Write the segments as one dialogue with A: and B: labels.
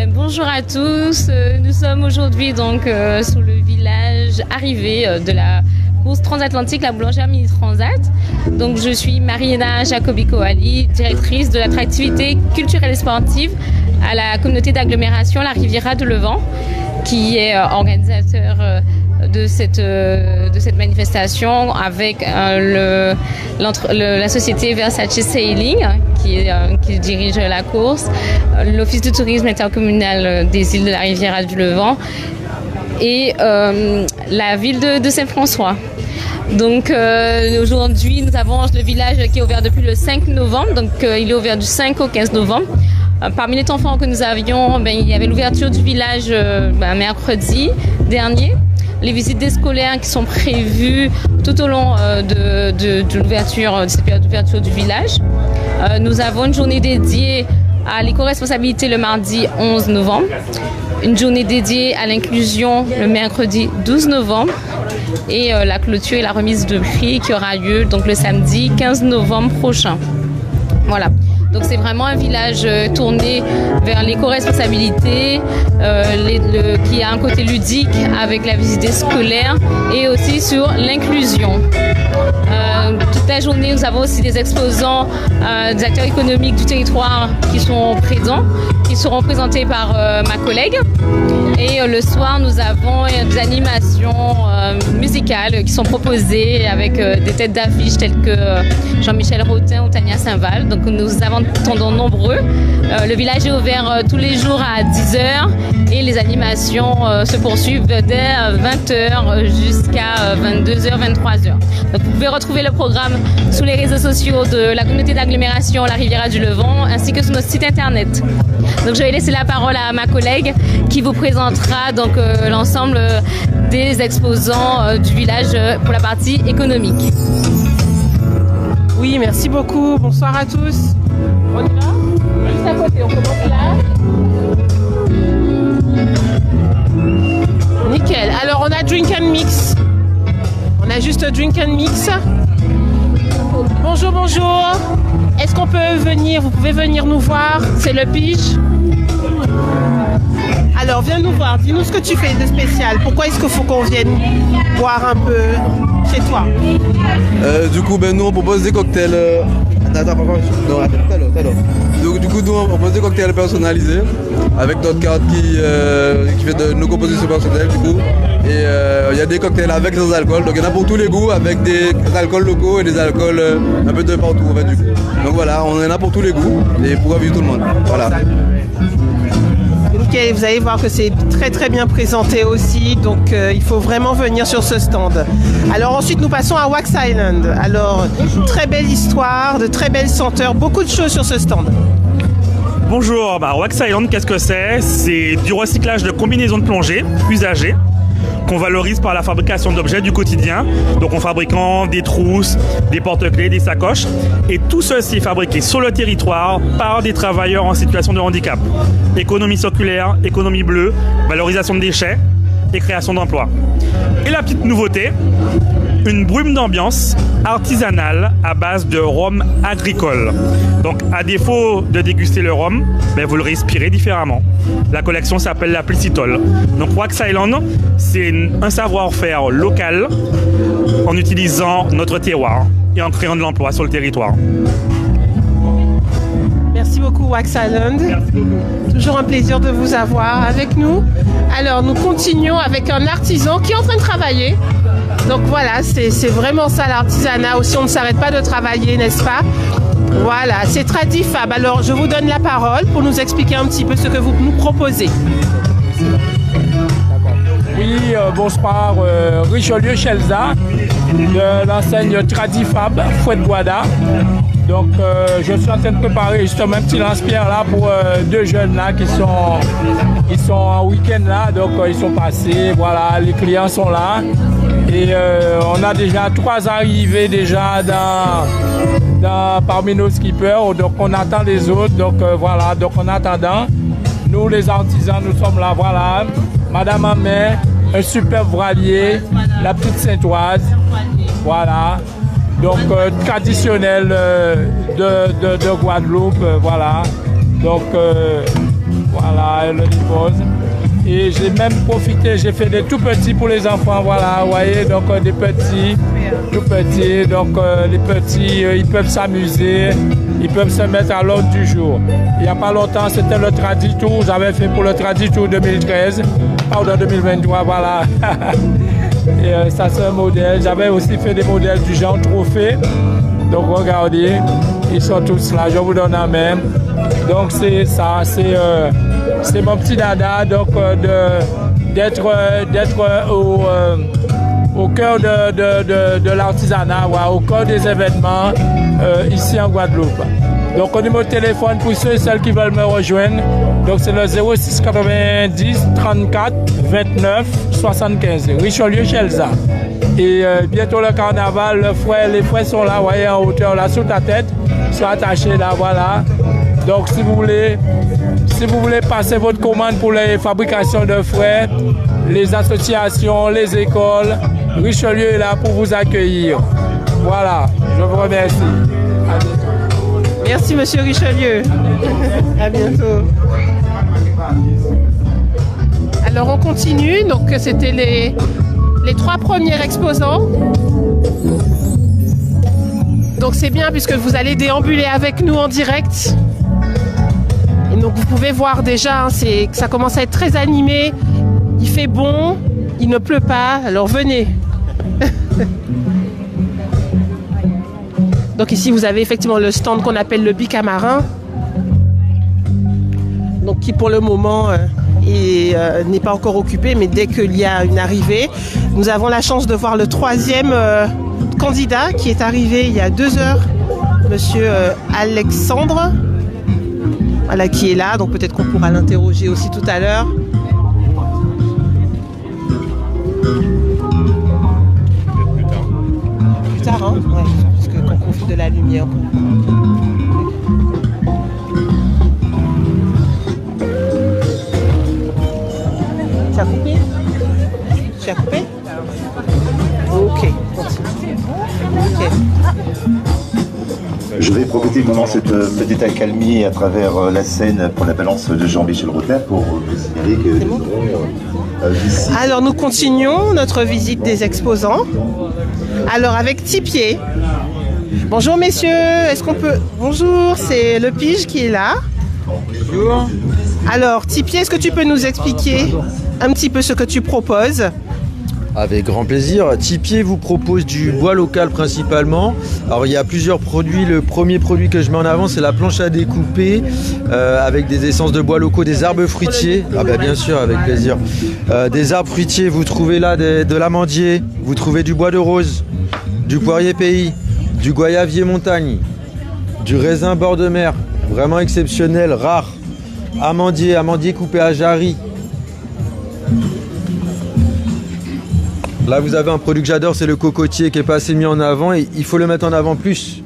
A: Bonjour à tous. Nous sommes aujourd'hui donc sur le village arrivé de la course transatlantique, la boulangère Mini Transat. Donc je suis Mariana Jacobi-Coali, directrice de l'attractivité culturelle et sportive à la communauté d'agglomération La Riviera de Levant, qui est organisateur de cette manifestation avec la société Versace Sailing qui dirige la course, l'Office de tourisme intercommunal des îles de la Riviera du Levant et la ville de Saint-François. Donc aujourd'hui, nous avons le village qui est ouvert depuis le 5 novembre, donc il est ouvert du 5 au 15 novembre. Parmi les enfants que nous avions, il y avait l'ouverture du village mercredi dernier. Les visites des scolaires qui sont prévues tout au long de l'ouverture, de cette période d'ouverture du village. Nous avons une journée dédiée à l'éco-responsabilité le mardi 11 novembre, une journée dédiée à l'inclusion le mercredi 12 novembre et la clôture et la remise de prix qui aura lieu donc le samedi 15 novembre prochain. Voilà. Donc c'est vraiment un village tourné vers l'éco-responsabilité, qui a un côté ludique avec la visite des scolaires et aussi sur l'inclusion. Toute la journée, nous avons aussi des exposants, des acteurs économiques du territoire qui sont présents, qui seront présentés par ma collègue. Et le soir, nous avons des animations musicales qui sont proposées avec des têtes d'affiche telles que Jean-Michel Rotin ou Tania Saint-Val. Donc nous attendons nombreux. Le village est ouvert tous les jours à 10h et les animations se poursuivent dès 20h jusqu'à 22h, 23h. Donc vous pouvez retrouver le programme sur les réseaux sociaux de la communauté d'agglomération La Riviera du Levant ainsi que sur notre site internet. Donc je vais laisser la parole à ma collègue qui vous présentera donc l'ensemble des exposants du village pour la partie économique.
B: Oui, merci beaucoup. Bonsoir à tous. On y va ? Juste à côté, on commence là. Nickel. Alors on a Drink and Mix. On a juste Drink and Mix. Bonjour, bonjour. Est-ce qu'on peut venir ? Vous pouvez venir nous voir. C'est le pitch. Alors viens nous voir. Dis-nous ce que tu fais de spécial. Pourquoi est-ce qu'il faut qu'on vienne boire un peu chez toi ?
C: Du coup, nous on propose des cocktails. Attends, tout à l'heure. Donc, du coup, nous on propose des cocktails personnalisés avec notre carte qui fait de nos compositions personnelles. Du coup, et il y a des cocktails avec sans alcool. Donc, il y en a pour tous les goûts avec des alcools locaux et des alcools un peu de partout. En fait, du coup. Donc voilà, on en a pour tous les goûts et pour vivre tout le monde. Voilà.
B: Ok, vous allez voir que c'est très très bien présenté aussi, donc il faut vraiment venir sur ce stand. Alors ensuite nous passons à Wax Island. Alors très belle histoire, de très belles senteurs, beaucoup de choses sur ce stand.
D: Bonjour, Wax Island, qu'est-ce que c'est ? C'est du recyclage de combinaisons de plongée usagées qu'on valorise par la fabrication d'objets du quotidien, donc en fabriquant des trousses, des porte-clés, des sacoches, et tout ceci est fabriqué sur le territoire par des travailleurs en situation de handicap. Économie circulaire, économie bleue, valorisation de déchets et création d'emplois. Et la petite nouveauté, une brume d'ambiance artisanale à base de rhum agricole. Donc à défaut de déguster le rhum, vous le respirez différemment. La collection s'appelle la Plicitol. Donc Wax Island, c'est un savoir-faire local en utilisant notre terroir et en créant de l'emploi sur le territoire.
B: Merci beaucoup Wax Island.
D: Merci beaucoup.
B: Toujours un plaisir de vous avoir avec nous. Alors nous continuons avec un artisan qui est en train de travailler. Donc voilà, c'est vraiment ça l'artisanat aussi, on ne s'arrête pas de travailler, n'est-ce pas ? Voilà, c'est Tradifab. Alors je vous donne la parole pour nous expliquer un petit peu ce que vous nous proposez.
E: Oui, bonsoir, Richelieu Chelza de l'enseigne Tradifab, Fouette-Boada. Donc je suis en train de préparer justement un petit lance-pierre là pour deux jeunes là qui sont en week-end là, donc ils sont passés, voilà, les clients sont là. Et on a déjà 3 arrivées déjà parmi nos skippers, donc on attend les autres, donc voilà, donc en attendant, nous les artisans, nous sommes là, voilà, Madame Amé, un superbe voilier, la petite Saintoise, voilà, donc traditionnel de Guadeloupe, voilà, donc voilà, le Limoges. Et j'ai même profité, j'ai fait des tout petits pour les enfants, voilà, vous voyez, donc des petits, tout petits, donc les petits, ils peuvent s'amuser, ils peuvent se mettre à l'ordre du jour. Il n'y a pas longtemps, c'était le Tradi Tour, j'avais fait pour le Tradi Tour 2013, pardon, 2023, voilà. Et ça c'est un modèle, j'avais aussi fait des modèles du genre trophée, donc regardez, ils sont tous là, je vous donne la main. Donc c'est ça, c'est mon petit dada, donc d'être au cœur de l'artisanat, au cœur des événements ici en Guadeloupe. Donc au numéro de téléphone pour ceux et celles qui veulent me rejoindre, donc c'est le 06 90 34 29 75, Richelieu Chelza. Et bientôt le carnaval, les fouets sont là, vous voyez en hauteur là sous ta tête, sont attachés là, voilà. Donc si vous voulez passer votre commande pour les fabrications de fouets, les associations, les écoles, Richelieu est là pour vous accueillir. Voilà, je vous remercie. À bientôt.
B: Merci Monsieur Richelieu. À bientôt. Alors on continue, donc c'était les 3 premiers exposants. Donc c'est bien puisque vous allez déambuler avec nous en direct. Et donc vous pouvez voir déjà, que ça commence à être très animé. Il fait bon, il ne pleut pas, alors venez. Donc ici vous avez effectivement le stand qu'on appelle le Bicamarin. Donc qui pour le moment n'est pas encore occupé, mais dès qu'il y a une arrivée, nous avons la chance de voir le 3e candidat qui est arrivé il y a 2 heures, Monsieur Alexandre. Voilà, qui est là, donc peut-être qu'on pourra l'interroger aussi tout à l'heure. Plus tard, hein, ouais, parce qu'on profite de la lumière. Tu as coupé? Tu as coupé? Ok, continue. Ok.
F: Je vais profiter maintenant de cette petite accalmie à travers la scène pour la balance de Jean-Michel Rother pour vous signaler que nous aurons ici...
B: Alors nous continuons notre visite des exposants. Alors avec Tipier. Bonjour messieurs, est-ce qu'on peut... Bonjour, c'est le Pige qui est là.
G: Bonjour.
B: Alors Tipier, est-ce que tu peux nous expliquer un petit peu ce que tu proposes ?
G: Avec grand plaisir. Tipier vous propose du bois local principalement. Alors il y a plusieurs produits. Le premier produit que je mets en avant, c'est la planche à découper avec des essences de bois locaux, des arbres fruitiers. Ah bah bien sûr, avec plaisir. Des arbres fruitiers, vous trouvez là de l'amandier, vous trouvez du bois de rose, du poirier pays, du goyavier montagne, du raisin bord de mer, vraiment exceptionnel, rare. Amandier coupé à jarry. Là, vous avez un produit que j'adore, c'est le cocotier qui n'est pas assez mis en avant et il faut le mettre en avant plus.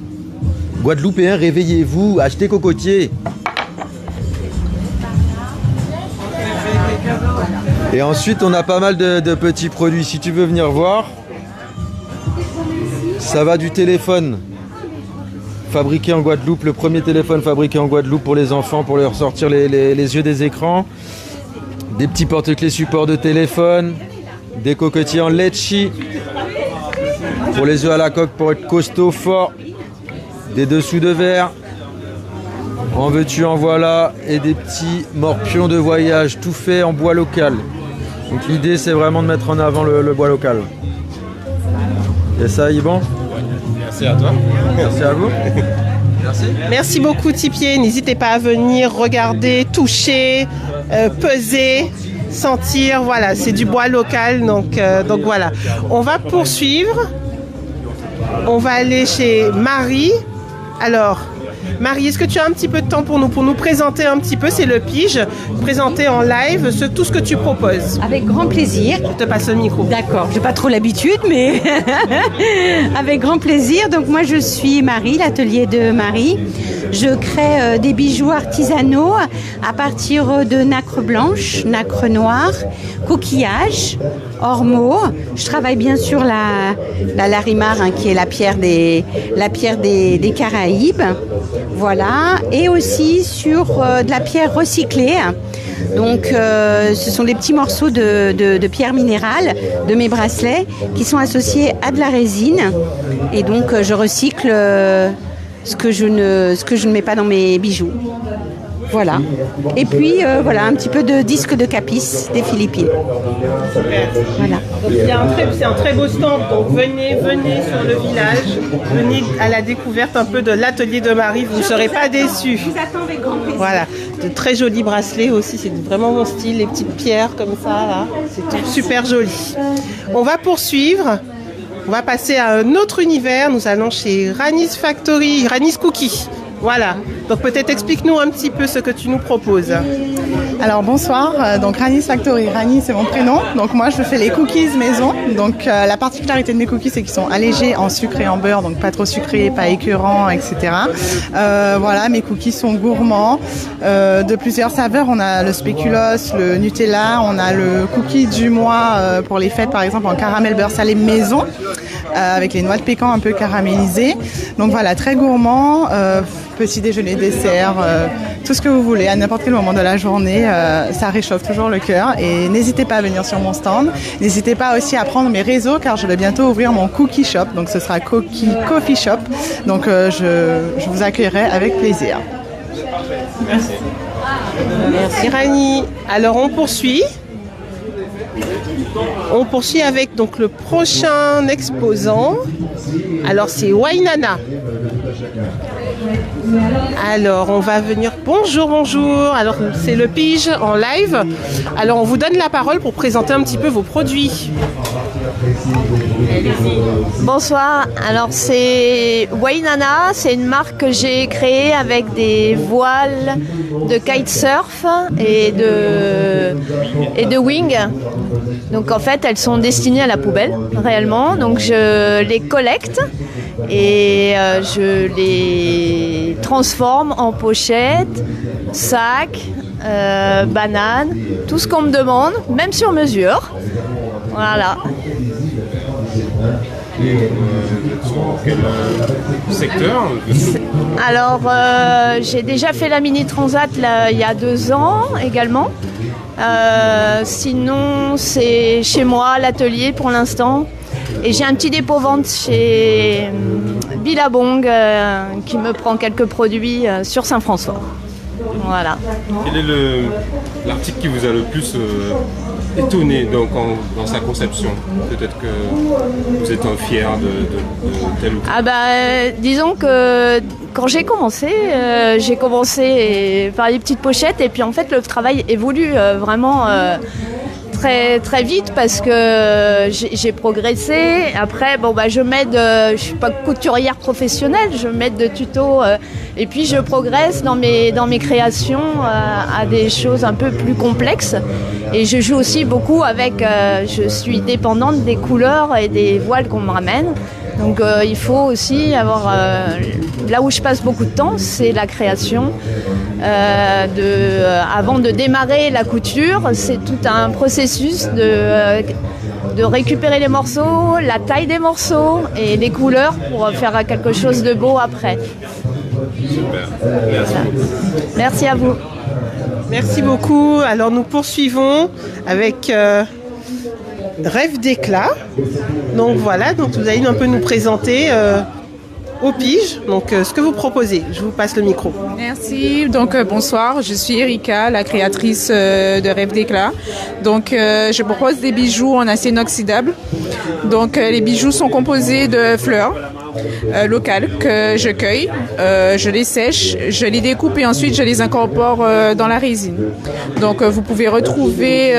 G: Guadeloupéens, réveillez-vous, achetez cocotier. Et ensuite, on a pas mal de petits produits. Si tu veux venir voir, ça va du téléphone fabriqué en Guadeloupe, le premier téléphone fabriqué en Guadeloupe pour les enfants, pour leur sortir les yeux des écrans. Des petits porte-clés support de téléphone. Des cocotiers en litchi pour les œufs à la coque pour être costaud, fort. Des dessous de verre. En veux-tu, en voilà. Et des petits morpions de voyage, tout fait en bois local. Donc l'idée c'est vraiment de mettre en avant le bois local. Et ça, Yvan ?
H: Merci à toi.
G: Merci à vous. Merci.
B: Merci beaucoup Tipier. N'hésitez pas à venir regarder, toucher, peser. Sentir, voilà, c'est du bois local, donc voilà. On va poursuivre. On va aller chez Marie. Alors, Marie, est-ce que tu as un petit peu de temps pour nous présenter un petit peu, c'est le Pige, présenter en live tout ce que tu proposes.
I: Avec grand plaisir.
B: Je te passe le micro.
I: D'accord, j'ai pas trop l'habitude, mais avec grand plaisir. Donc moi je suis Marie, l'atelier de Marie. Je crée des bijoux artisanaux à partir de nacre blanche, nacre noire, coquillages, ormeaux. Je travaille bien sur la larimar, qui est la pierre des Caraïbes. Voilà, et aussi sur de la pierre recyclée. Donc ce sont des petits morceaux de pierre minérale de mes bracelets qui sont associés à de la résine. Et donc je recycle ce que je ne mets pas dans mes bijoux. Voilà. Et puis voilà, un petit peu de disque de Capis des Philippines.
B: Super.
I: Voilà.
B: Donc, c'est un très beau stand. Donc venez sur le village, venez à la découverte un peu de l'atelier de Marie. Vous ne serez pas déçus.
I: Je vous attends avec grand plaisir.
B: Voilà, de très jolis bracelets aussi. C'est vraiment mon style, les petites pierres comme ça là. C'est super joli. On va poursuivre. On va passer à un autre univers. Nous allons chez Ranis Factory, Ranis Cookie. Voilà, donc peut-être explique-nous un petit peu ce que tu nous proposes.
H: Alors bonsoir, donc Ranis Factory, Rani c'est mon prénom, donc moi je fais les cookies maison, donc la particularité de mes cookies c'est qu'ils sont allégés en sucre et en beurre, donc pas trop sucrés, pas écœurants, etc. Voilà, mes cookies sont gourmands, de plusieurs saveurs, on a le spéculoos, le Nutella, on a le cookie du mois pour les fêtes par exemple en caramel beurre salé maison, avec les noix de pécan un peu caramélisées, donc voilà, très gourmand. Petit déjeuner, dessert, tout ce que vous voulez à n'importe quel moment de la journée, ça réchauffe toujours le cœur et n'hésitez pas à venir sur mon stand, n'hésitez pas aussi à prendre mes réseaux car je vais bientôt ouvrir mon cookie shop, donc ce sera Cookie Coffee Shop, donc je vous accueillerai avec plaisir.
B: Merci. Merci Rani. Alors on poursuit avec donc le prochain exposant. Alors c'est Wainana. Alors on va venir. Bonjour. Alors c'est le Pige en live. Alors on vous donne la parole pour présenter un petit peu vos produits.
J: Bonsoir, alors c'est Wainana, c'est une marque que j'ai créée avec des voiles de kitesurf et de wing. Donc en fait elles sont destinées à la poubelle réellement, donc je les collecte et je les transforme en pochettes, sacs, bananes, tout ce qu'on me demande, même sur mesure. Voilà.
K: Quel secteur?
J: Alors, j'ai déjà fait la Mini Transat là, il y a 2 ans également. Sinon, c'est chez moi, à l'atelier pour l'instant. Et j'ai un petit dépôt-vente chez Billabong qui me prend quelques produits sur Saint-François. Voilà.
K: Quel est l'article qui vous a le plus étonné donc, dans sa conception? Peut-être que vous êtes fier de tel ou tel.
J: Ah bah, disons que quand j'ai commencé par les petites pochettes et puis en fait le travail évolue vraiment très, très vite parce que j'ai progressé. Après, bon, bah, je suis pas couturière professionnelle, je m'aide de tutos et puis je progresse dans mes créations à des choses un peu plus complexes. Et je joue aussi beaucoup avec, je suis dépendante des couleurs et des voiles qu'on me ramène. Donc il faut aussi avoir, là où je passe beaucoup de temps, c'est la création. Avant de démarrer la couture, c'est tout un processus de récupérer les morceaux, la taille des morceaux et les couleurs pour faire quelque chose de beau après.
K: Super, merci beaucoup.
J: Merci à vous.
B: Merci beaucoup. Alors nous poursuivons avec Rêve d'éclat. Donc voilà, donc vous allez un peu nous présenter au Pige, donc ce que vous proposez. Je vous passe le micro.
L: Merci, donc bonsoir, je suis Erika, la créatrice de Rêve d'éclat. Donc je propose des bijoux en acier inoxydable. Donc les bijoux sont composés de fleurs locales que je cueille, je les sèche, je les découpe et ensuite je les incorpore dans la résine. Donc vous pouvez retrouver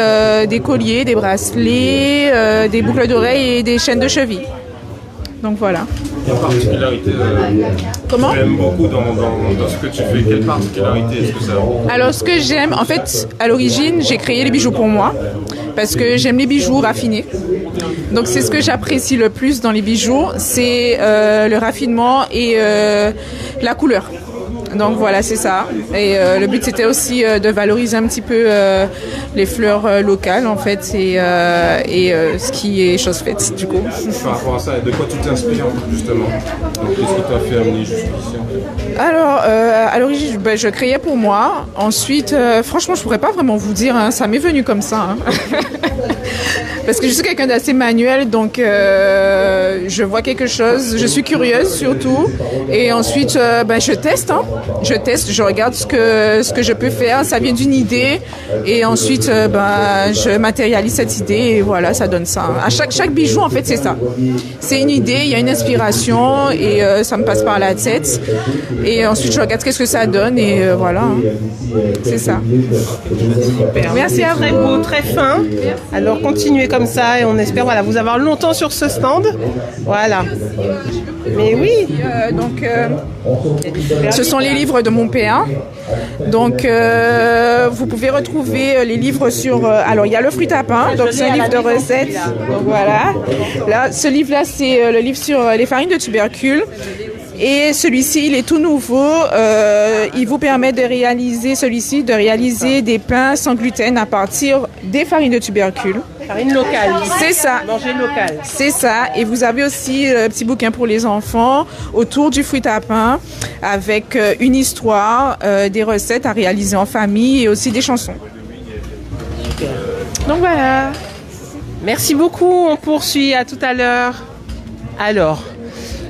L: des colliers, des bracelets, des boucles d'oreilles et des chaînes de cheville. Donc voilà.
K: Quelle particularité
L: Comment
K: tu aimes beaucoup dans ce que tu fais? Quelle particularité est-ce que ça a?
L: Alors ce que j'aime, en fait, à l'origine, j'ai créé les bijoux pour moi parce que j'aime les bijoux raffinés. Donc c'est ce que j'apprécie le plus dans les bijoux, c'est le raffinement et la couleur. Donc voilà, c'est ça. Et le but c'était aussi de valoriser un petit peu les fleurs locales en fait et ce qui est chose faite du coup.
K: Par rapport à ça, de quoi tu t'inspires justement? Donc qu'est-ce que tu as fait amener jusqu'ici en fait?
L: Alors à l'origine je créais pour moi. Ensuite franchement je pourrais pas vraiment vous dire, hein, ça m'est venu comme ça. Hein. Parce que je suis quelqu'un d'assez manuel, donc je vois quelque chose, je suis curieuse surtout, et ensuite je teste, hein. Je regarde ce que je peux faire, ça vient d'une idée, et ensuite je matérialise cette idée, et voilà, ça donne ça. À chaque bijou en fait c'est ça, c'est une idée, il y a une inspiration, et ça me passe par la tête, et ensuite je regarde qu'est-ce que ça donne, et voilà, hein. C'est ça.
B: Super. Merci à vous, très fin. Alors continuez comme ça et on espère vous avoir longtemps sur ce stand. Voilà. Mais oui.
L: Ce sont les livres de mon PA. Donc vous pouvez retrouver les livres sur... alors il y a le fruit à pain, donc c'est un livre de recettes. Donc voilà. Là, ce livre-là, c'est le livre sur les farines de tubercules. Et celui-ci, il est tout nouveau. Il vous permet de réaliser des pains sans gluten à partir des farines de tubercules.
B: Farine locale.
L: C'est ça.
B: Manger local.
L: C'est ça. Et vous avez aussi un petit bouquin pour les enfants autour du fruit à pain avec une histoire, des recettes à réaliser en famille et aussi des chansons.
B: Donc voilà. Merci beaucoup. On poursuit. À tout à l'heure. Alors...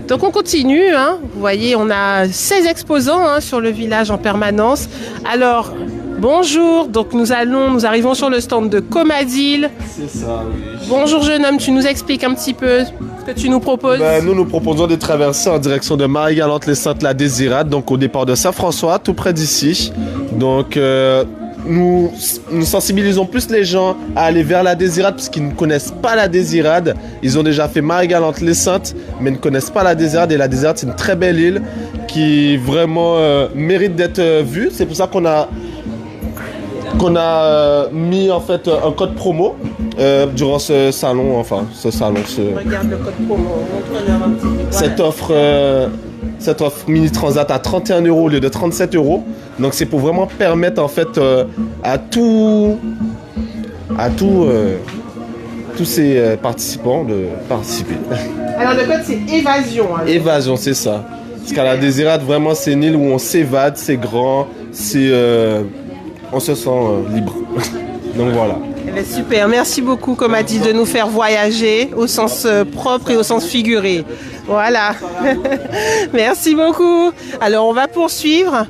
B: Donc on continue, hein. Vous voyez, on a 16 exposants sur le village en permanence. Alors, bonjour, donc nous arrivons sur le stand de Comadil.
M: C'est ça, oui.
B: Bonjour jeune homme, tu nous expliques un petit peu ce que tu nous proposes?
M: Nous proposons des traversées en direction de Marie-Galante-les-Saintes-la-Désirade, donc au départ de Saint-François, tout près d'ici. Donc... Nous sensibilisons plus les gens à aller vers la Désirade parce qu'ils ne connaissent pas la Désirade. Ils ont déjà fait Marie-Galante-les-Saintes mais ne connaissent pas la Désirade. Et la Désirade, c'est une très belle île qui vraiment mérite d'être vue. C'est pour ça qu'on a mis en fait un code promo durant ce salon.
B: Regarde le code promo, montre-leur un petit peu.
M: Cette offre Mini Transat à 31 € au lieu de 37 €. Donc c'est pour vraiment permettre en fait à tous ces participants de participer.
B: Alors le code c'est évasion. Alors.
M: Évasion, c'est ça. Parce qu'à la Désirade, vraiment c'est une île où on s'évade, c'est grand, on se sent libre. Donc voilà.
B: Super, merci beaucoup comme a dit de nous faire voyager au sens propre et au sens figuré. Voilà. Merci beaucoup. Alors on va poursuivre.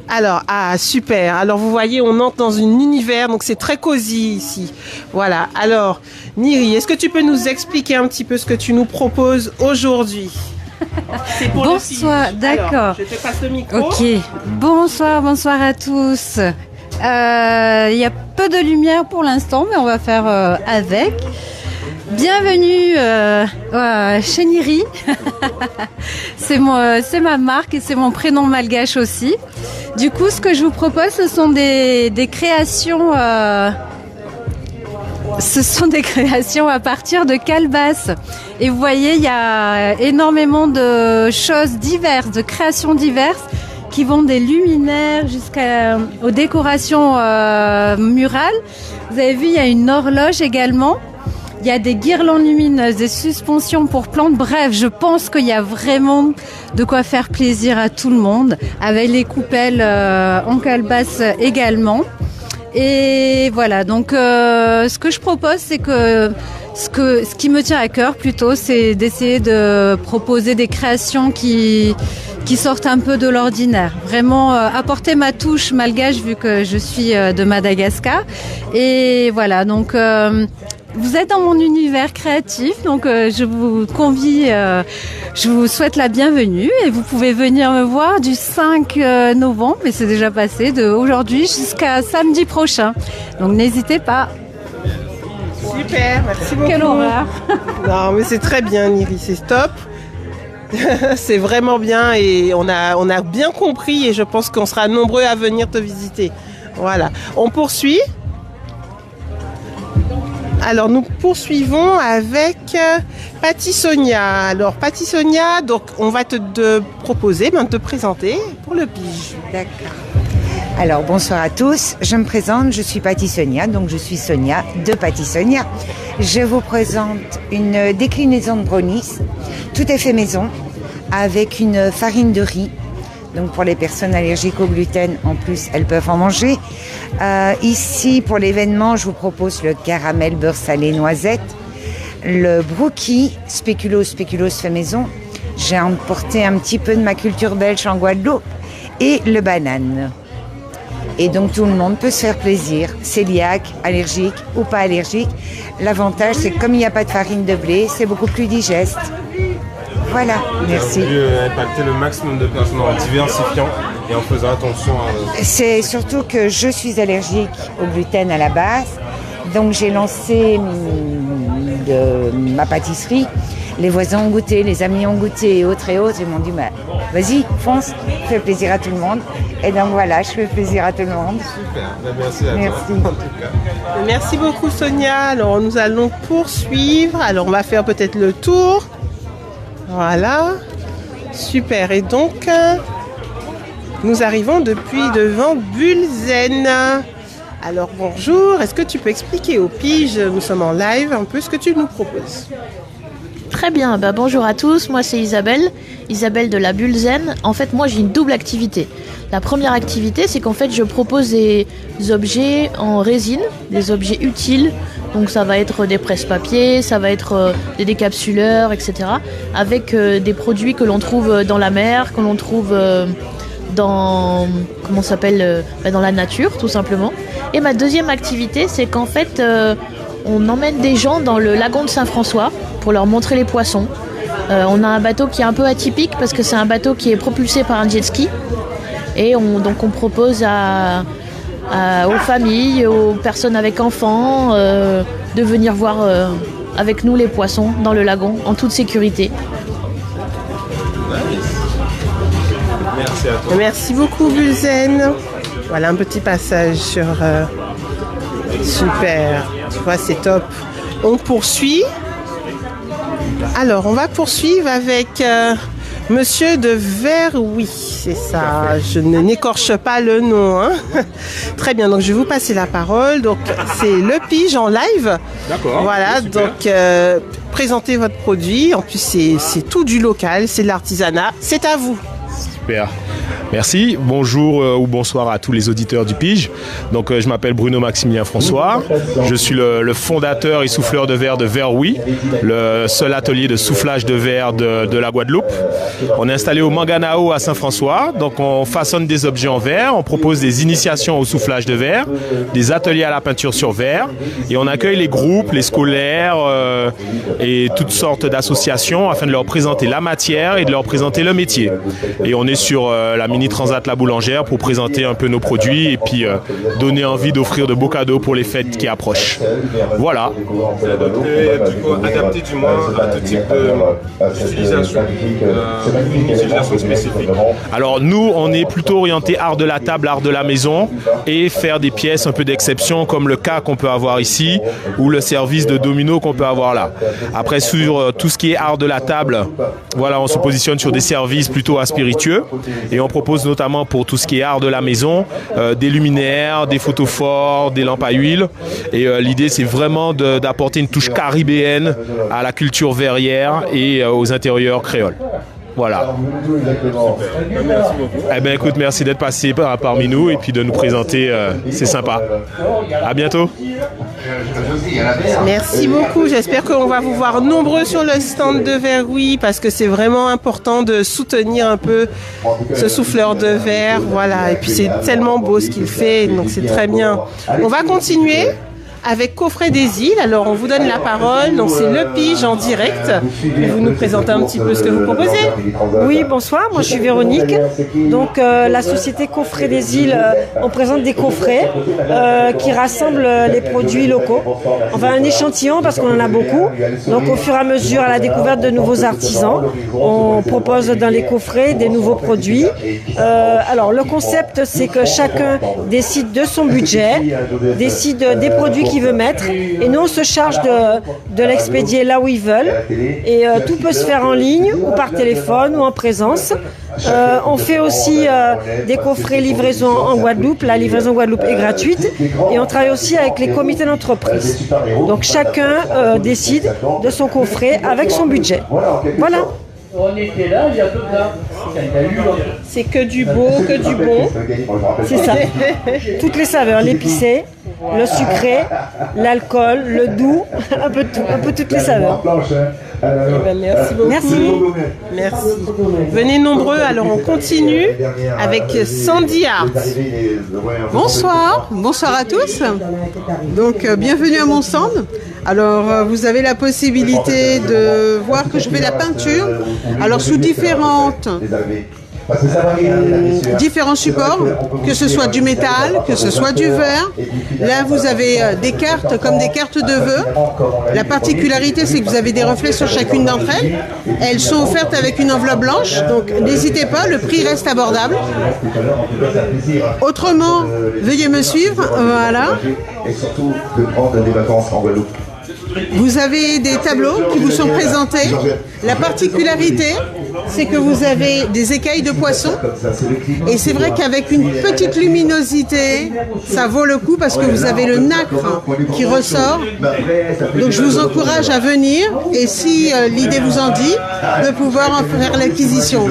B: Alors, super. Alors vous voyez, on entre dans un univers, donc c'est très cosy ici. Voilà. Alors, Niri, est-ce que tu peux nous expliquer un petit peu ce que tu nous proposes aujourd'hui?
N: Bonsoir, d'accord.
B: Je te passe le micro.
N: Ok. Bonsoir à tous. Il y a peu de lumière pour l'instant, mais on va faire avec. Bienvenue chez Niri. C'est ma marque et c'est mon prénom malgache aussi. Du coup, ce que je vous propose, ce sont des créations. Ce sont des créations à partir de calebasse. Et vous voyez, il y a énormément de choses diverses, de créations diverses, qui vont des luminaires jusqu'aux décorations murales. Vous avez vu, il y a une horloge également. Il y a des guirlandes lumineuses, des suspensions pour plantes. Bref, je pense qu'il y a vraiment de quoi faire plaisir à tout le monde, avec les coupelles en calebasse également. Et voilà, donc ce que je propose, c'est que ce qui me tient à cœur plutôt, c'est d'essayer de proposer des créations qui sortent un peu de l'ordinaire. Vraiment apporter ma touche malgache vu que je suis de Madagascar. Et voilà, donc vous êtes dans mon univers créatif, donc je vous convie, je vous souhaite la bienvenue et vous pouvez venir me voir du 5 novembre, mais c'est déjà passé, de aujourd'hui jusqu'à samedi prochain. Donc n'hésitez pas.
B: Super, merci beaucoup.
N: Quelle horreur.
B: Non, mais c'est très bien, Niri, c'est top. C'est vraiment bien et on a bien compris et je pense qu'on sera nombreux à venir te visiter. Voilà, on poursuit. Alors nous poursuivons avec Patty Sonia. Alors Patty Sonia, donc on va te proposer de te présenter pour le pige.
O: D'accord. Alors bonsoir à tous, je me présente, je suis Patty Sonia, donc je suis Sonia de Patty Sonia. Je vous présente une déclinaison de brownies, tout est fait maison, avec une farine de riz. Donc pour les personnes allergiques au gluten, en plus, elles peuvent en manger. Ici, pour l'événement, je vous propose le caramel beurre salé noisette, le brookie spéculoos fait maison. J'ai emporté un petit peu de ma culture belge en Guadeloupe et le banane. Et donc tout le monde peut se faire plaisir, cœliaque, allergique ou pas allergique. L'avantage, c'est que comme il n'y a pas de farine de blé, c'est beaucoup plus digeste. Voilà, merci.
K: Vous voulez impacter le maximum de personnes en diversifiant et en faisant attention à...
O: C'est surtout que je suis allergique au gluten à la base, donc j'ai lancé ma pâtisserie. Les voisins ont goûté, les amis ont goûté et autres, ils m'ont dit bah, vas-y, fonce, fais plaisir à tout le monde. Et donc voilà, je fais plaisir à tout le monde.
K: Super, merci à toi. En tout cas.
B: Merci beaucoup Sonia. Alors nous allons poursuivre. Alors on va faire peut-être le tour. Voilà, super. Et donc, nous arrivons depuis devant Bulzen. Alors bonjour, est-ce que tu peux expliquer au pige, nous sommes en live, un peu ce que tu nous proposes?
J: Très bien, bonjour à tous, moi c'est Isabelle de la Bulzen. En fait, moi j'ai une double activité. La première activité, c'est qu'en fait je propose des objets en résine, des objets utiles. Donc ça va être des presse-papiers, ça va être des décapsuleurs, etc. Avec des produits que l'on trouve dans la mer, que l'on trouve dans la nature, tout simplement. Et ma deuxième activité, c'est qu'en fait, on emmène des gens dans le lagon de Saint-François pour leur montrer les poissons. On a un bateau qui est un peu atypique parce que c'est un bateau qui est propulsé par un jet ski. Et on propose aux familles, aux personnes avec enfants, de venir voir avec nous les poissons dans le lagon en toute sécurité.
K: Merci à toi.
B: Merci beaucoup Bulzen. Voilà un petit passage sur... Super, tu vois c'est top. On poursuit. Alors on va poursuivre avec... Monsieur de Verouy, c'est ça, je n'écorche pas le nom. Hein. Très bien, donc je vais vous passer la parole. Donc c'est le pige en live.
K: D'accord.
B: Voilà,
K: super.
B: Donc présentez votre produit. En plus c'est tout du local, c'est de l'artisanat. C'est à vous.
P: Super. Merci, bonjour ou bonsoir à tous les auditeurs du Pige. Donc je m'appelle Bruno Maximilien François, je suis le fondateur et souffleur de verre de Verouy, le seul atelier de soufflage de verre de la Guadeloupe. On est installé au Manganao à Saint-François, donc on façonne des objets en verre, on propose des initiations au soufflage de verre, des ateliers à la peinture sur verre et on accueille les groupes, les scolaires et toutes sortes d'associations afin de leur présenter la matière et de leur présenter le métier. Et on est sur la Mini Transat La Boulangère pour présenter un peu nos produits et puis donner envie d'offrir de beaux cadeaux pour les fêtes qui approchent. Voilà.
K: Adapté du moins à tout type d'utilisation, utilisation spécifique.
P: Alors nous, on est plutôt orienté art de la table, art de la maison et faire des pièces un peu d'exception comme le cas qu'on peut avoir ici ou le service de domino qu'on peut avoir là. Après sur tout ce qui est art de la table, voilà, on se positionne sur des services plutôt à spiritueux et on propose notamment pour tout ce qui est art de la maison des luminaires, des photophores, des lampes à huile et l'idée c'est vraiment d'apporter une touche caribéenne à la culture verrière et aux intérieurs créoles. Voilà.
K: Merci beaucoup.
P: Eh bien écoute, merci d'être passé parmi nous et puis de nous présenter, c'est sympa. À bientôt.
B: Merci beaucoup, j'espère qu'on va vous voir nombreux sur le stand de Verouy parce que c'est vraiment important de soutenir un peu ce souffleur de verre, voilà, et puis c'est tellement beau ce qu'il fait, donc c'est très bien. On va continuer avec Coffret des îles. Alors on vous donne la parole, donc c'est le pige en direct. Vous nous présentez un petit peu ce que vous proposez.
Q: Oui, bonsoir, moi je suis Véronique. Donc la société Coffret des îles, on présente des coffrets qui rassemblent les produits locaux. Enfin un échantillon parce qu'on en a beaucoup. Donc au fur et à mesure à la découverte de nouveaux artisans, on propose dans les coffrets des nouveaux produits. Alors le concept c'est que chacun décide de son budget, décide des produits qui qu'il veut mettre. Et nous, on se charge de l'expédier là où ils veulent. Et tout peut se faire en ligne ou par téléphone ou en présence. On fait aussi des coffrets livraison en Guadeloupe. La livraison en Guadeloupe est gratuite. Et on travaille aussi avec les comités d'entreprise. Donc chacun décide de son coffret avec son budget. Voilà.
R: On était là, il y a peu de là.
B: C'est que du beau, que du bon.
Q: C'est ça. Toutes les saveurs, l'épicé, le sucré, l'alcool, le doux, un peu toutes les saveurs.
B: Merci beaucoup. Merci. Venez nombreux, alors on continue avec Sandy Art.
S: Bonsoir à tous. Donc bienvenue à mon stand. Alors vous avez la possibilité de voir que je fais la peinture. Alors sous différents supports, que ce soit du métal, que ce soit du verre. Là, vous avez des cartes comme des cartes de vœux. La particularité, c'est que vous avez des reflets sur chacune d'entre elles. Elles sont offertes avec une enveloppe blanche, donc n'hésitez pas, le prix reste abordable. Autrement, veuillez me suivre. Voilà.
F: Et surtout de prendre des vacances en Guadeloupe.
S: Vous avez des tableaux qui vous sont présentés. La particularité, c'est que vous avez des écailles de poisson. Et c'est vrai qu'avec une petite luminosité, ça vaut le coup parce que vous avez le nacre qui ressort. Donc je vous encourage à venir et si l'idée vous en dit, de pouvoir en faire l'acquisition.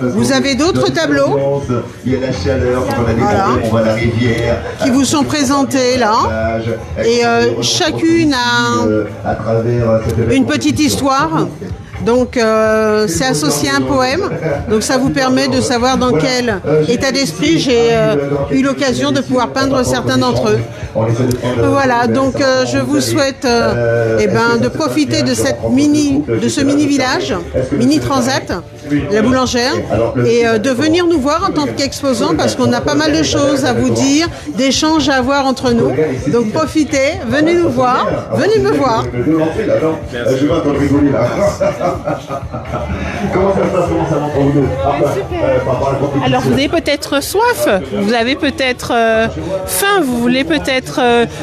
S: Vous avez d'autres tableaux qui vous sont présentés là. Et chacune a une petite histoire. Donc c'est associé à un poème, donc ça vous permet de savoir dans quel état d'esprit j'ai eu l'occasion de pouvoir peindre certains d'entre eux. Voilà, donc je vous souhaite de profiter de ce mini village, mini transat, la boulangère, et de venir nous voir en tant qu'exposant parce qu'on a pas mal de choses à vous dire, d'échanges à avoir entre nous. Donc profitez, venez nous voir, venez me voir.
F: Je vais entendre rigoler là. Comment ça se passe? Comment ça monte pour vous deux?
B: Alors vous avez peut-être soif, vous avez peut-être faim, vous voulez peut-être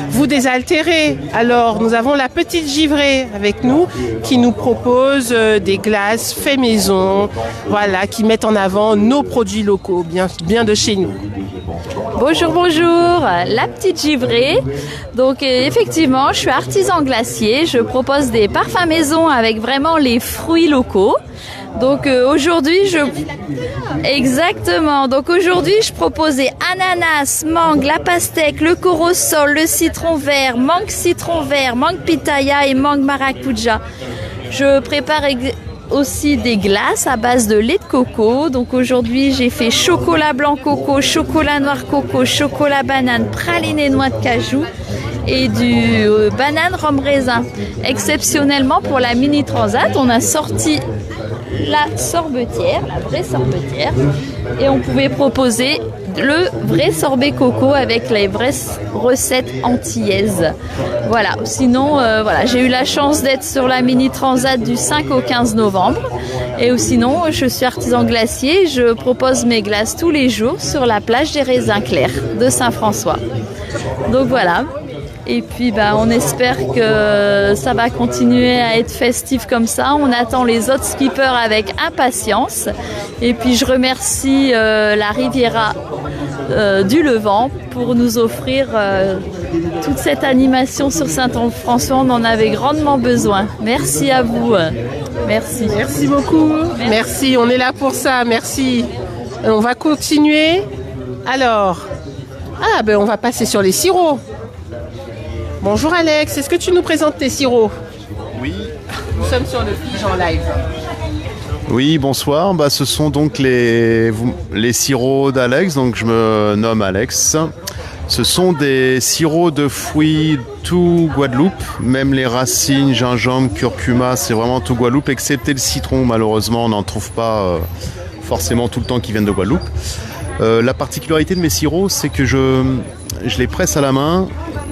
B: vous désaltérer. Alors nous avons la petite givrée avec nous qui nous propose des glaces fait maison, voilà, qui mettent en avant nos produits locaux, bien de chez nous.
T: Bonjour, la petite givrée. Donc effectivement, je suis artisan glacier. Je propose des parfums maison avec vraiment les fruits locaux. Donc aujourd'hui, je propose des ananas, mangue, la pastèque, le corosol, le citron vert, mangue pitaya et mangue maracuja. Je prépare aussi des glaces à base de lait de coco. Donc aujourd'hui, j'ai fait chocolat blanc coco, chocolat noir coco, chocolat banane, praliné noix de cajou et du banane rhum raisin. Exceptionnellement pour la mini transat, on a sorti la sorbetière, la vraie sorbetière, et on pouvait proposer le vrai sorbet coco avec les vraies recettes antillaises. Voilà. Sinon, j'ai eu la chance d'être sur la mini transat du 5 au 15 novembre. Et sinon, je suis artisan glacier. Je propose mes glaces tous les jours sur la plage des Raisins Clairs de Saint-François. Donc voilà. Et puis on espère que ça va continuer à être festif comme ça. On attend les autres skippers avec impatience. Et puis je remercie la Riviera du Levant pour nous offrir toute cette animation sur Saint-François. On en avait grandement besoin. Merci à vous. Merci.
B: Merci beaucoup. Merci, on est là pour ça. Merci. On va continuer. Alors, on va passer sur les sirops. Bonjour Alex, est-ce que tu nous présentes tes sirops?
U: Oui.
B: Nous sommes sur le Pige en live.
U: Oui, bonsoir. Ce sont donc les sirops d'Alex, donc je me nomme Alex. Ce sont des sirops de fruits tout Guadeloupe, même les racines, gingembre, curcuma, c'est vraiment tout Guadeloupe, excepté le citron. Malheureusement, on n'en trouve pas forcément tout le temps qui viennent de Guadeloupe. La particularité de mes sirops, c'est que je les presse à la main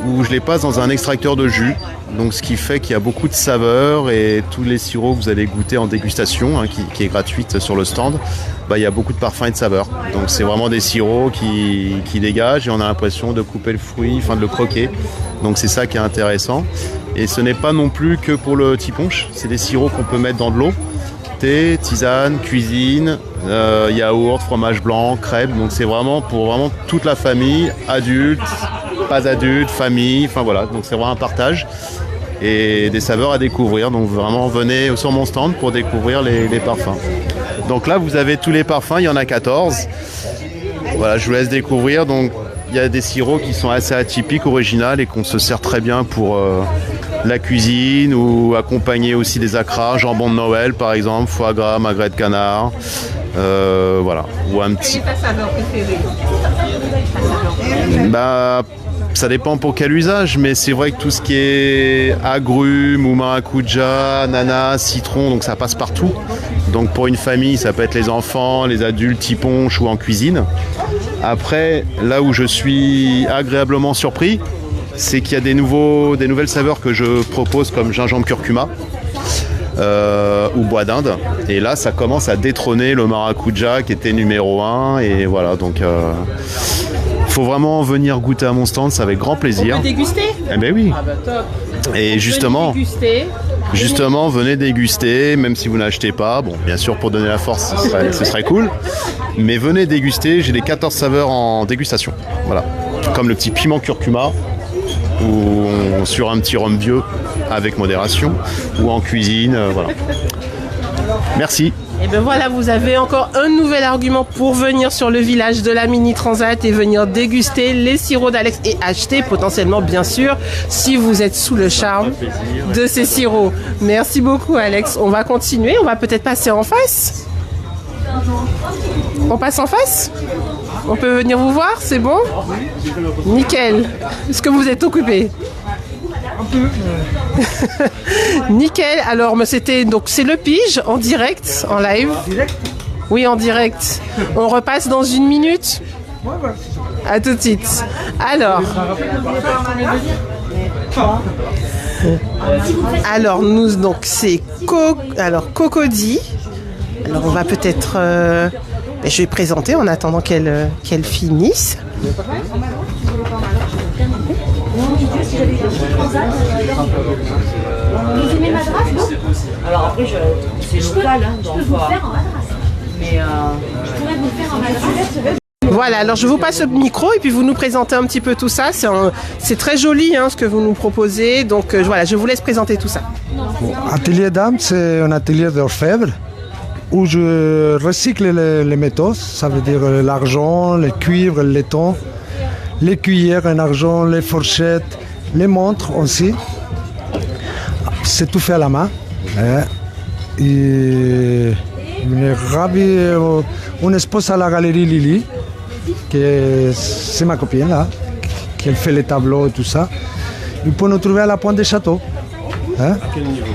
U: ou je les passe dans un extracteur de jus. Donc ce qui fait qu'il y a beaucoup de saveurs et tous les sirops que vous allez goûter en dégustation, qui est gratuite sur le stand, il y a beaucoup de parfums et de saveurs. Donc c'est vraiment des sirops qui dégagent et on a l'impression de couper le fruit, de le croquer. Donc c'est ça qui est intéressant. Et ce n'est pas non plus que pour le tiponche, c'est des sirops qu'on peut mettre dans de l'eau. Thé, tisane, cuisine, yaourt, fromage blanc, crêpes. Donc c'est vraiment pour vraiment toute la famille, adultes, pas adultes, famille, donc c'est vraiment un partage et des saveurs à découvrir. Donc vraiment venez sur mon stand pour découvrir les parfums. Donc là vous avez tous les parfums, il y en a 14. Voilà, je vous laisse découvrir. Donc il y a des sirops qui sont assez atypiques, originaux et qu'on se sert très bien pour la cuisine ou accompagner aussi des acras, jambon de Noël par exemple, foie gras, magret de canard. Ou un petit.
B: Quelle est ta saveur préférée?
U: Ça dépend pour quel usage, mais c'est vrai que tout ce qui est agrumes ou maracuja, ananas, citron, donc ça passe partout. Donc pour une famille, ça peut être les enfants, les adultes, tiponche ou en cuisine. Après, là où je suis agréablement surpris, c'est qu'il y a des nouvelles saveurs que je propose comme gingembre curcuma. Ou bois d'Inde, et là ça commence à détrôner le maracuja qui était numéro 1, et voilà, donc faut vraiment venir goûter à mon stand, c'est avec grand plaisir.
B: On peut déguster?
U: Eh ben oui.
B: Top.
U: Et justement, venez déguster, même si vous n'achetez pas, bon bien sûr pour donner la force ce serait cool, mais venez déguster, j'ai les 14 saveurs en dégustation, voilà, comme le petit piment curcuma, ou sur un petit rhum vieux avec modération, ou en cuisine, voilà. Merci.
B: Et bien voilà, vous avez encore un nouvel argument pour venir sur le village de la Mini Transat et venir déguster les sirops d'Alex et acheter potentiellement, bien sûr, si vous êtes sous le charme de ces sirops. Merci beaucoup Alex. On va continuer, on va peut-être passer en face. On passe en face? On peut venir vous voir, c'est bon? Nickel. Est-ce que vous êtes occupé? Nickel. Alors, c'est le Pige en direct, en live. Oui, en direct. On repasse dans 1 minute. À tout de suite. Alors, donc c'est Cocody. Alors, on va peut-être. Je vais présenter en attendant qu'elle finisse.
A: Vous aimez Madras, non? Alors après, c'est local, je peux vous faire en Madras. Mais je pourrais vous faire en Madras.
B: Voilà, alors je vous passe le micro et puis vous nous présentez un petit peu tout ça. C'est très joli ce que vous nous proposez. Donc voilà, je vous laisse présenter tout ça.
V: Atelier d'âme, c'est un atelier d'orfèvre où je recycle les métaux, ça veut dire l'argent, le cuivre, le laiton, les cuillères en argent, les fourchettes, les montres aussi. C'est tout fait à la main. Et on est ravis. On expose à la galerie Lily, c'est ma copine là, qui fait les tableaux et tout ça. Il peut nous trouver à la Pointe des Châteaux.
K: À quel niveau?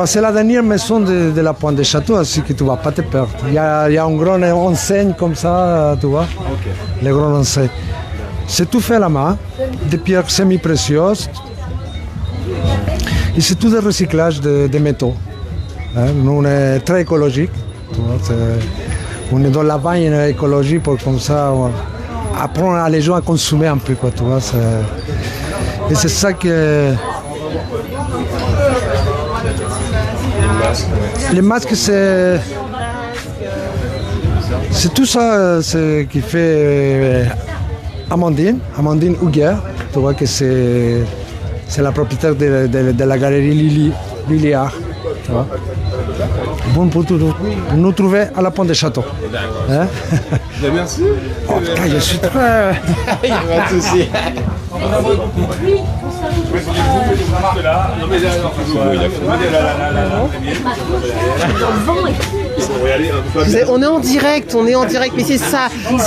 V: C'est la dernière maison de la Pointe des Châteaux, ainsi que tu ne vas pas te perdre. Il y a une grande enseigne comme ça, tu vois, les grandes enseignes. C'est tout fait à la main, des pierres semi-précieuses. Et c'est tout des recyclages de métaux. Nous, on est très écologique. Tu vois, on est dans la veille écologie pour comme ça apprendre les gens à consommer un peu. Quoi, tu vois, et c'est ça que... Les masques, c'est tout ça qui fait Amandine Huguer. Tu vois que c'est la propriétaire de la galerie Lily Art. Tu vois. Bon pour nous trouver à la Pointe des Châteaux. Hein?
K: Merci.
V: Oh, putain, je suis très...
K: Il n'y a pas de souci.
B: On est en direct, mais c'est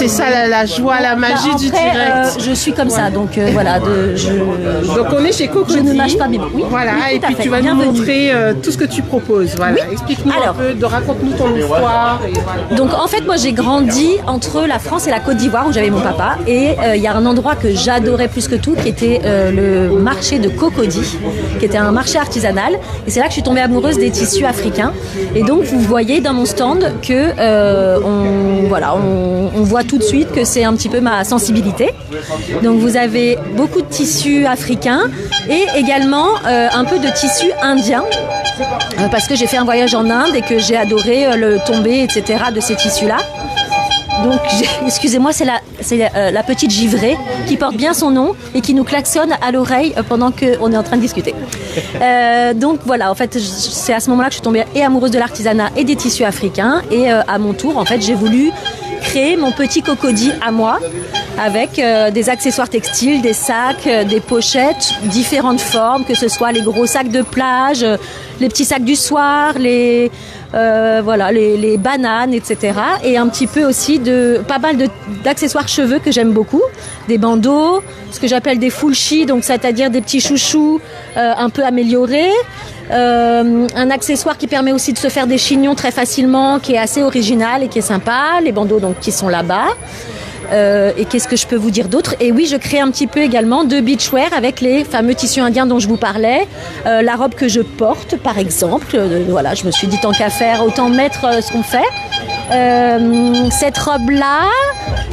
B: ça la joie, la magie du direct.
C: Je suis comme ça, donc voilà.
B: Donc on est chez Cocody.
C: Je ne mâche pas mes mots. Oui,
B: voilà,
C: oui,
B: et puis tu vas nous montrer tout ce que tu proposes. Voilà.
C: Oui.
B: Explique-nous un peu, raconte-nous ton histoire. Et voilà.
C: Donc en fait, moi j'ai grandi entre la France et la Côte d'Ivoire où j'avais mon papa, et il y a un endroit que j'adorais plus que tout, qui était le marché de Cocody, qui était un marché artisanal, et c'est là que je suis tombée amoureuse des tissus africains. Et donc vous voyez dans mon stand que on voit tout de suite que c'est un petit peu ma sensibilité. Donc vous avez beaucoup de tissus africains et également un peu de tissus indiens, parce que j'ai fait un voyage en Inde et que j'ai adoré le tombé, etc. de ces tissus-là. Donc, excusez-moi, c'est la petite givrée qui porte bien son nom et qui nous klaxonne à l'oreille pendant qu'on est en train de discuter. Donc voilà, en fait, c'est à ce moment-là que je suis tombée et amoureuse de l'artisanat et des tissus africains. Et à mon tour, en fait, j'ai voulu créer mon petit Cocody à moi, avec des accessoires textiles, des sacs, des pochettes, différentes formes, que ce soit les gros sacs de plage, les petits sacs du soir, les bananes, etc. Et un petit peu aussi pas mal d'accessoires cheveux que j'aime beaucoup, des bandeaux, ce que j'appelle des fullshi, donc c'est-à-dire des petits chouchous un peu améliorés. Un accessoire qui permet aussi de se faire des chignons très facilement, qui est assez original et qui est sympa. Les bandeaux donc qui sont là-bas. Et qu'est-ce que je peux vous dire d'autre? Et oui, je crée un petit peu également de beachwear avec les fameux tissus indiens dont je vous parlais. La robe que je porte, par exemple. Voilà, je me suis dit, tant qu'à faire, autant mettre ce qu'on fait. Cette robe-là,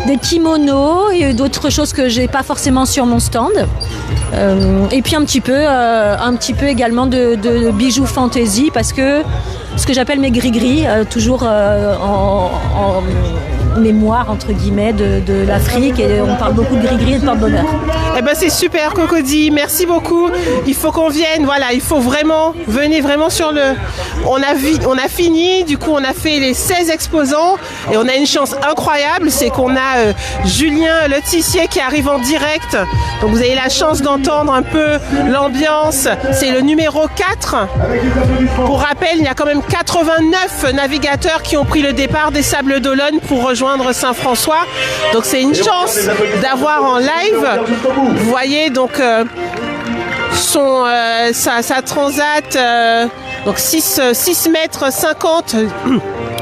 C: des kimonos et d'autres choses que j'ai pas forcément sur mon stand. Et puis un petit peu également de bijoux fantasy, parce que ce que j'appelle mes gris-gris, toujours en mémoire entre guillemets de l'Afrique, et on parle beaucoup de gris-gris et de porte-bonheur.
B: Eh ben c'est super Cocody, merci beaucoup. Il faut qu'on vienne, voilà, il faut vraiment, venez vraiment sur le... On a fini, du coup on a fait les 16 exposants et on a une chance incroyable, c'est qu'on a Julien Le Tissier qui arrive en direct. Donc vous avez la chance d'entendre un peu l'ambiance. C'est le numéro 4. Pour rappel, il y a quand même 89 navigateurs qui ont pris le départ des Sables d'Olonne pour rejoindre Saint-François. Donc c'est une chance d'avoir en live. Vous voyez donc sa transat, donc 6 mètres 50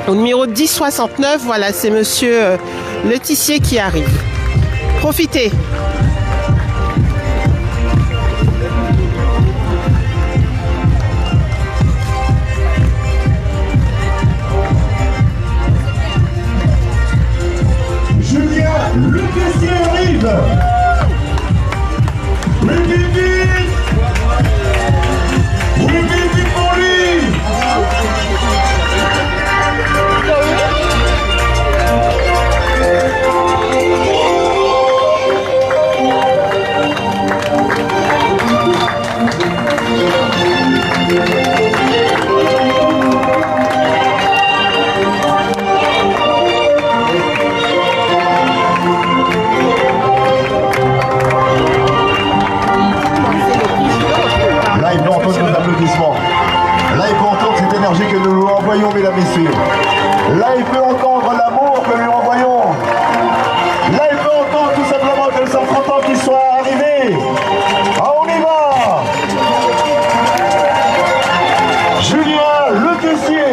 B: au numéro 1069. Voilà, c'est monsieur Le Tissier qui arrive. Profitez.
D: Le Tissier arrive. Oui, vite, vite. Oui, vite, vite pour lui. Là, il peut entendre cette énergie que nous lui envoyons, mesdames, messieurs. Là, il peut entendre l'amour que nous lui envoyons. Là, il peut entendre tout simplement que nous sommes contents qu'il soit arrivé. Ah, on y va. Julien Le Tissier.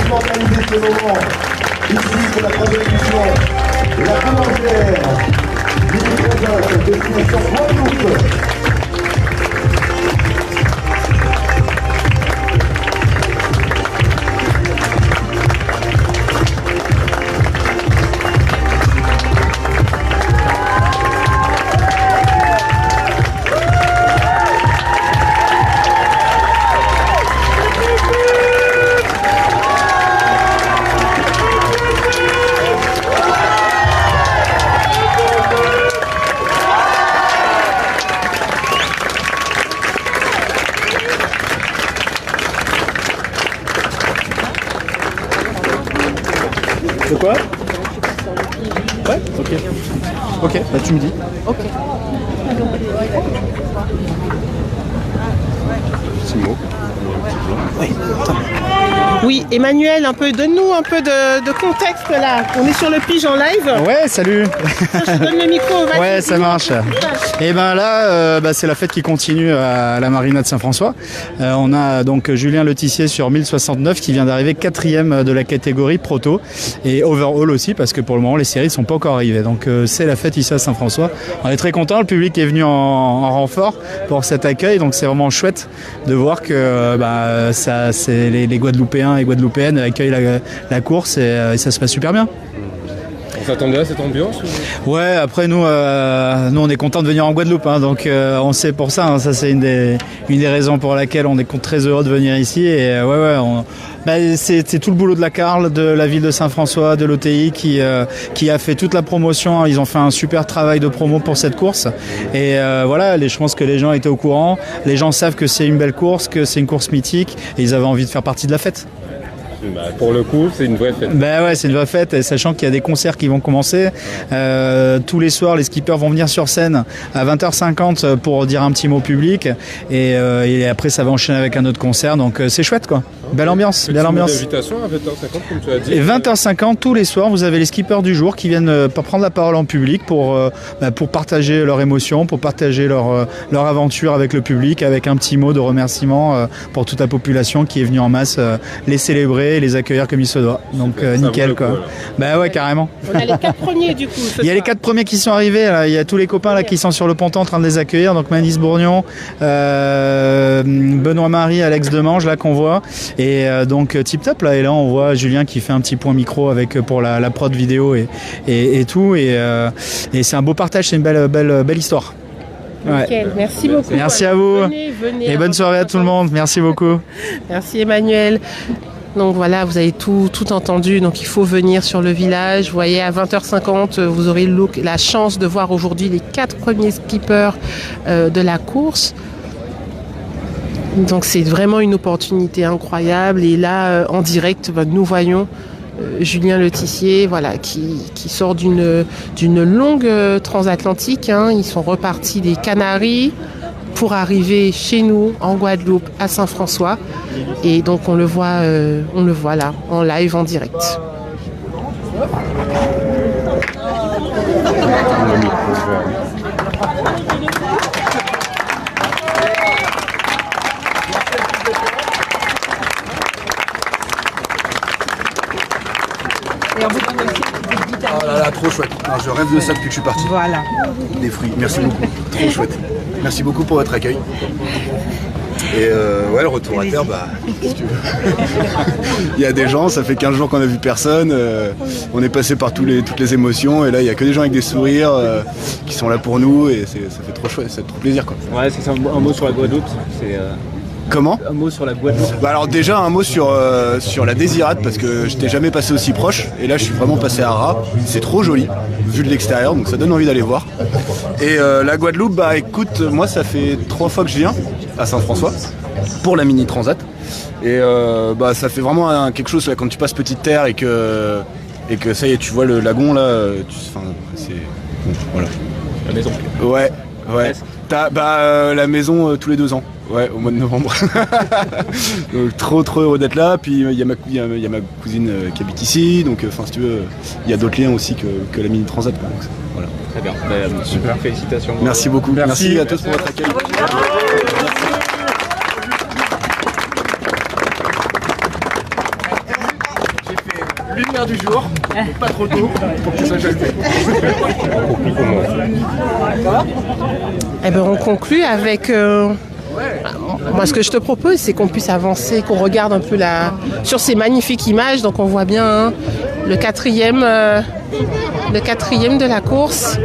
D: Immortaliser ce moment ici pour la troisième édition de la Boulangère 2019 destination Guadeloupe.
E: De quoi? Ouais, ok. Ok, bah tu me dis.
B: Ok.
E: Simo.
B: Oui, Emmanuel, donne-nous un peu de contexte là. On est sur le Pige en live.
E: Ouais, salut.
B: Je te donne le micro. Vas-y,
E: Ouais, ça marche. Et ben là, c'est la fête qui continue à la Marina de Saint-François. On a donc Julien Letissier sur 1069 qui vient d'arriver 4e de la catégorie proto et overall aussi parce que pour le moment les séries sont pas encore arrivées. Donc c'est la fête ici à Saint-François. On est très content. Le public est venu en renfort pour cet accueil. Donc c'est vraiment chouette de voir que ça, c'est les Guadeloupéens et Guadeloupéennes accueillent la course et ça se passe super bien.
K: On s'attendait à cette ambiance
E: Ouais, après nous on est content de venir en Guadeloupe, hein, donc on sait pour ça, hein, ça c'est une des raisons pour laquelle on est très heureux de venir ici. Et c'est tout le boulot de la Carle, de la ville de Saint-François, de l'OTI qui a fait toute la promotion. Ils ont fait un super travail de promo pour cette course. Et je pense que les gens étaient au courant. Les gens savent que c'est une belle course, que c'est une course mythique, et ils avaient envie de faire partie de la fête.
K: Pour le coup, c'est une vraie fête.
E: C'est une vraie fête, et sachant qu'il y a des concerts qui vont commencer. Tous les soirs, les skippers vont venir sur scène à 20h50 pour dire un petit mot public. Et après, ça va enchaîner avec un autre concert. Donc, c'est chouette, quoi. Belle ambiance. Belle ambiance.
K: Invitation à 20h50, comme tu as dit.
E: Et 20h50, tous les soirs, vous avez les skippers du jour qui viennent prendre la parole en public pour partager leurs émotions, pour partager leur aventure avec le public, avec un petit mot de remerciement pour toute la population qui est venue en masse les célébrer et les accueillir comme il se doit. Donc nickel, quoi. Ouais, carrément.
B: On a les 4 premiers du coup.
E: Il y a les 4 premiers qui sont arrivés. Là. Il y a tous les copains là qui sont sur le ponton en train de les accueillir. Donc Manis Bourgnon, Benoît Marie, Alex Demange là qu'on voit. Et donc Tip Top là. Et là on voit Julien qui fait un petit point micro pour la prod vidéo et tout. Et c'est un beau partage. C'est une belle histoire. Ouais.
B: Nickel, merci beaucoup.
E: Merci à vous.
B: Venez,
E: et bonne soirée à tout le monde. Merci beaucoup.
B: Merci Emmanuel. Donc voilà, vous avez tout entendu. Donc il faut venir sur le village. Vous voyez, à 20h50, vous aurez la chance de voir aujourd'hui les 4 premiers skippers de la course. Donc c'est vraiment une opportunité incroyable. Et là, en direct, nous voyons Julien Letissier, qui sort d'une longue transatlantique. Hein. Ils sont repartis des Canaries pour arriver chez nous en Guadeloupe à Saint-François, et donc on le voit là en live en direct.
G: Oh là là, trop chouette. Alors, je rêve de ça depuis que je suis parti.
Q: Voilà.
G: Des fruits, merci beaucoup. Trop chouette. Merci beaucoup pour votre accueil. Et le retour à terre, qu'est-ce que tu veux. Il y a des gens, ça fait 15 jours qu'on a vu personne. On est passé par toutes les émotions, et là il y a que des gens avec des sourires qui sont là pour nous, et ça fait trop chouette, ça fait trop plaisir, quoi.
E: Ouais, c'est un mot sur la Guadeloupe.
G: Comment?
E: Un mot sur la Guadeloupe.
G: Alors déjà un mot sur la Désirade, parce que je t'ai jamais passé aussi proche, et là je suis vraiment passé à ras. C'est trop joli vu de l'extérieur, donc ça donne envie d'aller voir. Et la Guadeloupe, écoute, moi ça fait 3 fois que je viens à Saint-François pour la mini transat, et ça fait vraiment quelque chose là, quand tu passes Petite Terre et que ça y est, tu vois le lagon là, c'est voilà.
E: La maison.
G: Ouais. T'as la maison tous les 2 ans. Ouais, au mois de novembre. Donc trop heureux d'être là. Puis il y a ma cousine qui habite ici. Donc si tu veux, il y a d'autres liens aussi que la mini transat. Donc, voilà.
E: Très bien. Super, félicitations.
G: Merci beaucoup. Merci à tous pour votre accueil. J'ai fait lumière du jour, pas trop tôt, pour que ça gèle.
B: On conclut avec... Moi, ce que je te propose, c'est qu'on puisse avancer, qu'on regarde un peu sur ces magnifiques images. Donc, on voit bien le quatrième de la course.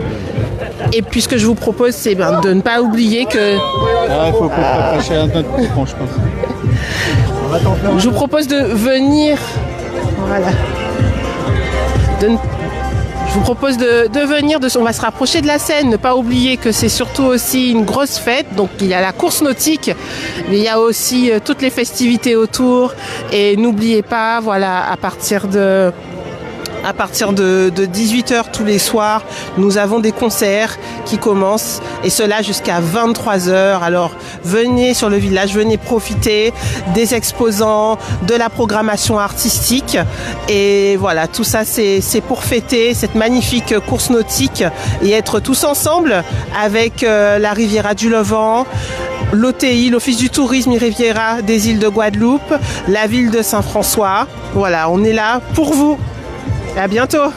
B: Et puis, ce que je vous propose, c'est de ne pas oublier que...
E: Il faut passer un peu de coupon, je pense.
B: Je vous propose de venir... Voilà. Je vous propose de venir, on va se rapprocher de la scène, ne pas oublier que c'est surtout aussi une grosse fête. Donc il y a la course nautique, mais il y a aussi toutes les festivités autour. Et n'oubliez pas, à partir de À partir de 18h tous les soirs, nous avons des concerts qui commencent et cela jusqu'à 23h. Alors venez sur le village, venez profiter des exposants, de la programmation artistique et voilà, tout ça c'est pour fêter cette magnifique course nautique et être tous ensemble avec la Riviera du Levant, l'OTI, l'Office du tourisme et Riviera des îles de Guadeloupe, la ville de Saint-François. Voilà, on est là pour vous. À bientôt.